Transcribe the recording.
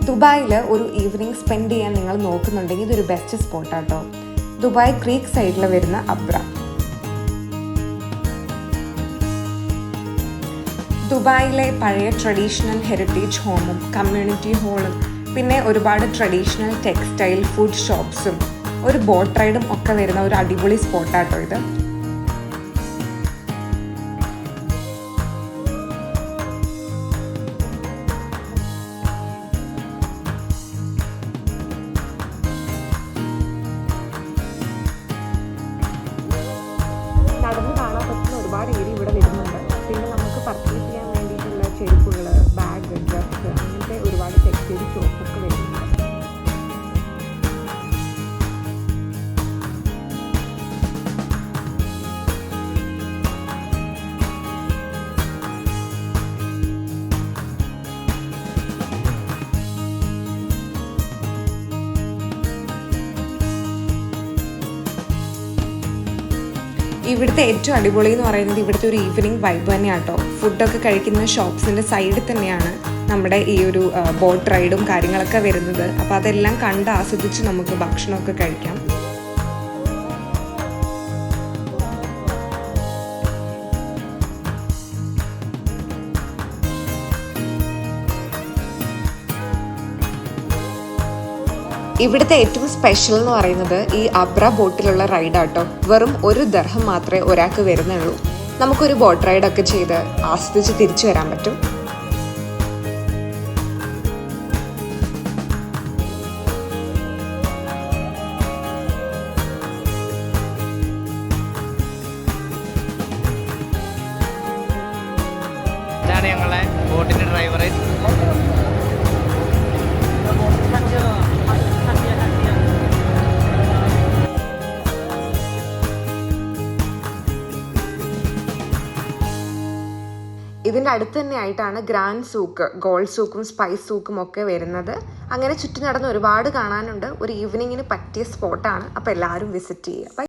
ദുബായിൽ ഒരു evening spend ചെയ്യാൻ നിങ്ങൾ നോക്കുന്നുണ്ടെങ്കിൽ ഇതൊരു ബെസ്റ്റ് സ്പോട്ടാട്ടോ. ദുബായ് ക്രീക്ക് സൈഡിൽ വരുന്ന അബ്ര. ദുബായിലെ പഴയ ട്രഡീഷണൽ ഹെറിറ്റേജ് ഹോമും കമ്മ്യൂണിറ്റി ഹാളും പിന്നെ ഒരുപാട് ട്രഡീഷണൽ ടെക്സ്റ്റൈൽ ഫുഡ് ഷോപ്സും ഒരു ബോട്ട് റൈഡും ഒക്കെ വരുന്ന ഒരു അടിപൊളി സ്പോട്ടാട്ടോ ഇത്. നടന്ന് കാണാൻ പറ്റുന്ന ഒരുപാട് ഏരിയ ഇവിടെ വരുന്നുണ്ട്. പിന്നെ നമുക്ക് പർച്ചേസ് ചെയ്യാൻ വേണ്ടിയിട്ടുള്ള ചെരുപ്പുകൾ, ബാഗ്, ഡ്രസ്സ് അങ്ങനത്തെ ഒരുപാട് ടെക്സ്റ്റൈൽ ഷോപ്പൊക്കെ വരുന്നുണ്ട്. ഇവിടുത്തെ ഏറ്റവും അടിപൊളി എന്ന് പറയുന്നത് ഇവിടുത്തെ ഒരു ഈവനിങ് വൈബ് തന്നെയാണ് കേട്ടോ. ഫുഡൊക്കെ കഴിക്കുന്ന ഷോപ്സിൻ്റെ സൈഡിൽ തന്നെയാണ് നമ്മുടെ ഈ ഒരു ബോട്ട് റൈഡും കാര്യങ്ങളൊക്കെ വരുന്നത്. അപ്പോൾ അതെല്ലാം കണ്ട് ആസ്വദിച്ച് നമുക്ക് ഭക്ഷണമൊക്കെ കഴിക്കാം. ഇവിടുത്തെ ഏറ്റവും സ്പെഷ്യൽ എന്ന് പറയുന്നത് ഈ അബ്ര ബോട്ടിലുള്ള റൈഡാട്ടോ. വെറും 1 ദിർഹം മാത്രമേ ഒരാൾക്ക് വരുന്നുള്ളൂ. നമുക്കൊരു ബോട്ട് റൈഡൊക്കെ ചെയ്ത് ആസ്വദിച്ച് തിരിച്ചു വരാൻ പറ്റും. ഇതാണ് ഞങ്ങളെ ബോട്ടിൻ്റെ ഡ്രൈവർ. ഇതിൻ്റെ അടുത്ത് തന്നെ ആയിട്ടാണ് ഗ്രാൻഡ് സൂക്ക്, ഗോൾഡ് സൂക്കും സ്പൈസ് സൂക്കും ഒക്കെ വരുന്നത്. അങ്ങനെ ചുറ്റി നടന്ന് ഒരുപാട് കാണാനുണ്ട്. ഒരു ഈവനിങ്ങിന് പറ്റിയ സ്പോട്ടാണ്. അപ്പോൾ എല്ലാവരും വിസിറ്റ് ചെയ്യുക.